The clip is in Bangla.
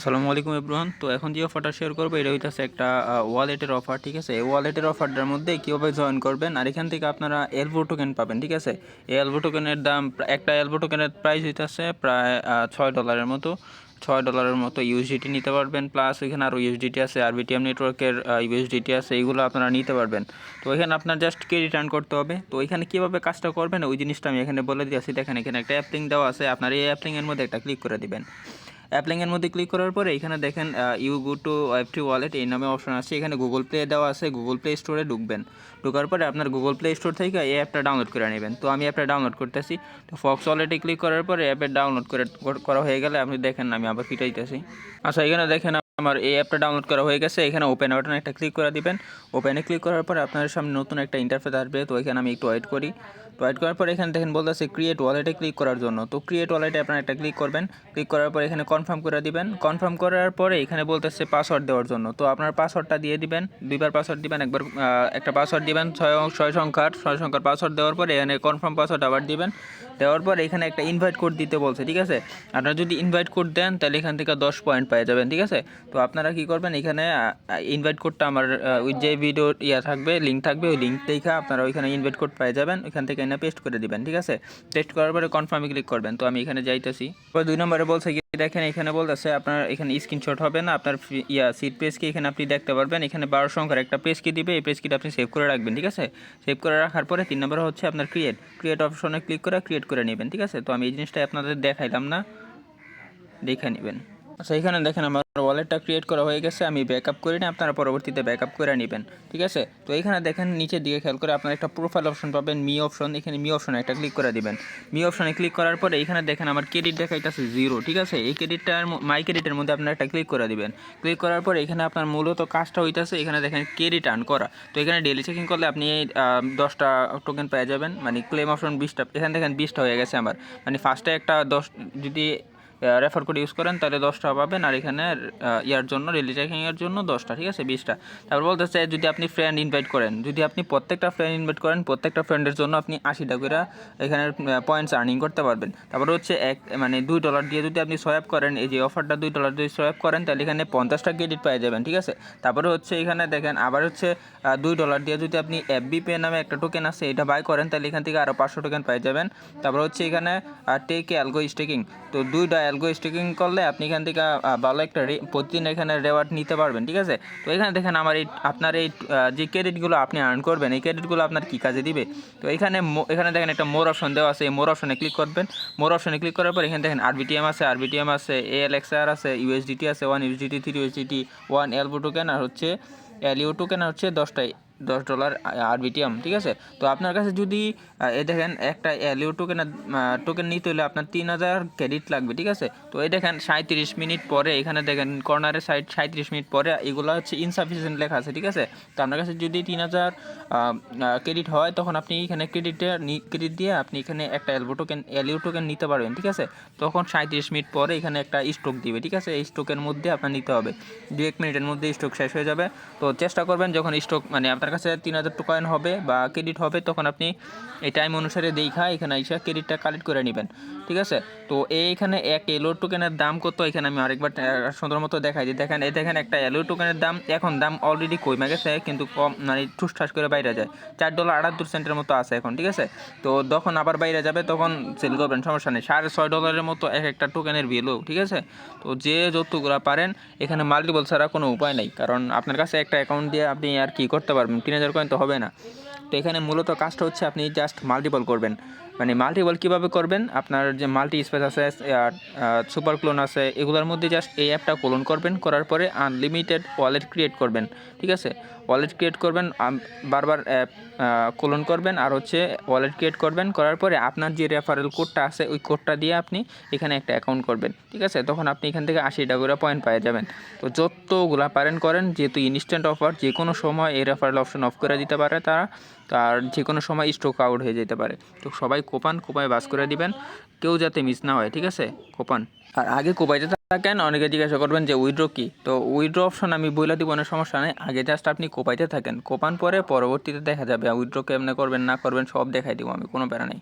আসসালামু আলাইকুম এভরিওয়ান। তো এখন যে অফারটা শেয়ার করবো এটা হইতেছে একটা ওয়ালেটের অফার। ঠিক আছে, এই ওয়ালেটের অফারটার মধ্যে কীভাবে জয়েন করবেন আর এখান থেকে আপনারা এলভো টোকেন পাবেন। ঠিক আছে, এই এলভো টোকেনের দাম একটা এলভো টোকেনের প্রাইস হইতেছে প্রায় $6 মতো। $6 ইউএসডিটি নিতে পারবেন, প্লাস এখানে আরও ইউএসডিটি আছে, আরবিটিএম নেটওয়ার্কের ইউএসডিটি আছে, এইগুলো আপনারা নিতে পারবেন। তো এখানে আপনার জাস্ট কে রিটার্ন করতে হবে। তো এখানে কীভাবে কাজটা করবেন ওই জিনিসটা আমি এখানে বলে দিয়েছি। দেখেন এখানে একটা অ্যাপ লিঙ্ক দেওয়া আছে, আপনার এই অ্যাপ লিঙ্কের মধ্যে একটা ক্লিক করে দিবেন। অ্যাপলিংয়ের মধ্যে ক্লিক করার পরে এখানে দেখেন ইউ গো টু ওয়েব3 ওয়ালেট এই নামে অপশন আছে। এখানে গুগল প্লে দেওয়া আছে, গুগল প্লে স্টোরে ঢুকবেন। ঢোকার পরে আপনার গুগল প্লে স্টোর থেকে এই অ্যাপটা ডাউনলোড করে নেবেন। তো আমি অ্যাপটা ডাউনলোড করতেছি। তো ফক্স ওয়ালেটে ক্লিক করার পরে অ্যাপের ডাউনলোড করা হয়ে গেলে আপনি দেখেন আমি আবার ফিটাইতেছি। আচ্ছা, এখানে দেখেন আমার এই অ্যাপটা ডাউনলোড করা হয়ে গেছে। এখানে ওপেন বাটনে একটা ক্লিক করে দিবেন। ওপেনে ক্লিক করার পরে আপনার সামনে নতুন একটা ইন্টারফেস আসবে। তো এখানে আমি একটু ওয়েট করি। তো ওয়েট করার পরে এখানে দেখেন বলতেছে ক্রিয়েট ওয়ালেটে ক্লিক করার জন্য। তো ক্রিয়েট ওয়ালেটে আপনারা একটা ক্লিক করবেন। ক্লিক করার পরে এখানে কনফার্ম করে দিবেন। কনফার্ম করার পরে এখানে বলতেছে পাসওয়ার্ড দেওয়ার জন্য। তো আপনার পাসওয়ার্ডটা দিয়ে দিবেন। দুইবার পাসওয়ার্ড দিবেন, একবার একটা পাসওয়ার্ড দিবেন 6 সংখ্যার পাসওয়ার্ড দেওয়ার পরে এখানে কনফার্ম পাসওয়ার্ড আবার দিবেন। দেওয়ার পর এখানে একটা ইনভাইট কোড দিতে বলছে। ঠিক আছে, আপনারা যদি ইনভাইট কোড দেন তাহলে এখান থেকে 10 পয়েন্ট পেয়ে যাবেন। ঠিক আছে, তো আপনারা কি করবেন, এখানে ইনভাইট কোডটা আমার ওই যে ভিডিও থাকবে, লিঙ্ক থাকবে, ওই লিঙ্ক দেখে আপনারা ওইখানে ইনভাইট কোড পেয়ে যাবেন। ওইখান থেকে এনে পেস্ট করে দিবেন। ঠিক আছে, পেস্ট করার পরে কনফার্মে ক্লিক করবেন। তো আমি এখানে যাইতেছি। পরে 2 নম্বরে বলছে কি দেখেন, এখানে বলতেছে আপনার এখানে স্ক্রিনশট হবে না, আপনার সিট পেজ কি এখানে আপনি দেখতে পারবেন। এখানে 12 সংখ্যার একটা পেজ কি দিবে, এই পেজ কিটা আপনি সেভ করে রাখবেন। ঠিক আছে, সেভ করে রাখার পরে 3 নম্বর হচ্ছে আপনার ক্রিয়েট অপশনে ক্লিক করে ক্রিয়েট করে নেবেন। ঠিক আছে, তো আমি এই জিনিসটা আপনাদের দেখাইলাম না, দেখে নেবেন। আচ্ছা, এখানে দেখেন আমার ওয়ালেটটা ক্রিয়েট করা হয়ে গেছে। আমি ব্যাকআপ করি না, আপনারা পরবর্তীতে ব্যাকআপ করে নেবেন। ঠিক আছে, তো এখানে দেখেন নিচের দিকে খেয়াল করে আপনার একটা প্রোফাইল অপশন পাবেন, মি অপশন। এখানে মি অপশনে একটা ক্লিক করে দিবেন। মি অপশনে ক্লিক করার পরে এখানে দেখেন আমার ক্রেডিট দেখাইতেছে 0। ঠিক আছে, এই ক্রেডিটটার মাই ক্রেডিটের মধ্যে আপনারা একটা ক্লিক করে দিবেন। ক্লিক করার পরে এখানে আপনার মূলত কাজটা হইতেছে এখানে দেখেন ক্রেডিট আর্ন করা। তো এখানে ডেলি চেকিং করলে আপনি 10টা টোকেন পেয়ে যাবেন, মানে ক্লেম অপশন 20টা। এখানে দেখেন 20টা হয়ে গেছে আমার, মানে ফার্স্টে একটা 10 যদি রেফার কোড ইউজ করেন তাহলে 10টা পাবেন, আর এখানে ইয়ার জন্য ডেলি চেকিংয়ের জন্য 10টা। ঠিক আছে, 20টা। তারপর বলতেছে যদি আপনি ফ্রেন্ড ইনভাইট করেন, যদি আপনি প্রত্যেকটা ফ্রেন্ড ইনভাইট করেন, প্রত্যেকটা ফ্রেন্ডের জন্য আপনি 80টা করে এখানে পয়েন্টস আর্নিং করতে পারবেন। তারপর হচ্ছে মানে $2 দিয়ে যদি আপনি সোয়াপ করেন, এই যে অফারটা $2 দিয়ে সোয়াপ করেন তাহলে এখানে 50টা ক্রেডিট পেয়ে যাবেন। ঠিক আছে, তারপরে হচ্ছে এখানে দেখেন আবার হচ্ছে $2 দিয়ে যদি আপনি এফবি পে নামে একটা টোকেন আছে এটা বাই করেন তাহলে এখান থেকে আরও 500 টোকেন পেয়ে যাবেন। তারপর হচ্ছে এখানে টেক অ্যালগো স্টেকিং, তো 2টা অ্যালগো স্টেকিং করলে আপনি এখান থেকে ভালো একটা প্রতিদিন এখানে রেওয়ার্ড নিতে পারবেন। ঠিক আছে, তো এখানে দেখেন আমার আপনার এই যে ক্রেডিটগুলো আপনি আর্ন করবেন, এই ক্রেডিটগুলো আপনার কী কাজে দিবে। তো এখানে দেখেন একটা মোর অপশন দেওয়া আছে, এই মোর অপশনে ক্লিক করবেন। মোর অপশনে ক্লিক করার পর এখানে দেখেন আরবিটিএম আছে, এএলএক্সআর আছে, ইউএসডিটি আছে, 1 ইউএসডিটি, 3 ইউএসডিটি, 1 এলভো টোকেন, আর হচ্ছে এলইউ টোকেন, আর হচ্ছে $10 আরবিটিএম। ঠিক আছে, তো আপনার কাছে যদি দেখেন একটা এলইউ টোকেন নিতে হলে আপনার 3000 ক্রেডিট লাগবে। ঠিক আছে, তো এই দেখেন 37 মিনিট পরে এখানে দেখেন কর্নারের সাইড 37 মিনিট পরে এগুলো হচ্ছে ইনসাফিসিয়েন্ট লেখা আছে। ঠিক আছে, তো আপনার কাছে যদি 3000 ক্রেডিট হয় তখন আপনি এখানে ক্রেডিট দিয়ে আপনি এখানে একটা এলইউ টোকেন নিতে পারবেন। ঠিক আছে, তখন 37 মিনিট পরে এখানে একটা স্টক দিবে। ঠিক আছে, এই স্টকের মধ্যে আপনার নিতে হবে, 2-1 মিনিটের মধ্যে স্টক শেষ হয়ে যাবে। তো চেষ্টা করবেন যখন স্টক মানে আপনার কাছে 3000 টোকেন হবে বা ক্রেডিট হবে তখন আপনি এই টাইম অনুসারে দেখা এখানে এসে ক্রেডিটটা কালেক্ট করে নেবেন। ঠিক আছে, তো এইখানে এক এলও টোকেনের দাম কত এখানে আমি আরেকবার সুন্দর মতো দেখাই দিই। দেখেন একটা এলও টোকেনের দাম এখন অলরেডি কমে গেছে, কিন্তু কম মানে ঠুসঠাস করে বাইরে যায়, $4.78 মতো আছে এখন। ঠিক আছে, তো যখন আবার বাইরে যাবে তখন সেল করবেন, সমস্যা নেই। $6.5 মতো এক একটা টোকেনের ভ্যালু। ঠিক আছে, তো যে যতগুলো পারেন এখানে মাল্টিপল ছাড়া কোনো উপায় নেই, কারণ আপনার কাছে একটা অ্যাকাউন্ট দিয়ে আপনি আর কি করতে পারবেন, 3000 কয়েন তো হবে না। তো এখানে মূলত কাজটা হচ্ছে আপনি জাস্ট মাল্টিপল করবেন। মানে মাল্টিপল কীভাবে করবেন, আপনার যে মাল্টি স্পেস আছে, সুপার ক্লোন আছে, এগুলোর মধ্যে জাস্ট এই অ্যাপটা ক্লোন করবেন, করার পরে আনলিমিটেড ওয়ালেট ক্রিয়েট করবেন। ঠিক আছে, ওয়ালেট ক্রিয়েট করবেন, বারবার অ্যাপ ক্লোন করবেন, আর হচ্ছে ওয়ালেট ক্রিয়েট করবেন, করার পরে আপনার যে রেফারেল কোডটা আছে ওই কোডটা দিয়ে আপনি এখানে একটা অ্যাকাউন্ট করবেন। ঠিক আছে, তখন আপনি এখান থেকে 80টা করে পয়েন্ট পেয়ে যাবেন। তো যতগুলা পারেন করেন, যেহেতু ইনস্ট্যান্ট অফার, যে কোনো সময় এই রেফারেল অপশন অফ করে দিতে পারে তারা, আর যে কোনো সময় স্টক আউট হয়ে যেতে পারে। তো সবাই কোপায় বাস করে দিবেন, কেউ যাতে মিস না হয়। ঠিক আছে, কোপান। আর আগে কোপাইতে থাকেন, অনেকে জিজ্ঞাসা করবেন যে উইথড্র কি, তো উইথড্র অপশন আমি বলে দিব, না সমস্যা নেই। আগে জাস্ট আপনি কোপাইতে থাকেন, কোপান পরে পরবর্তীতে দেখা যাবে উইথড্র কেমনে করবেন না করবেন সব দেখাই দিব আমি, কোনো প্যারা নেই।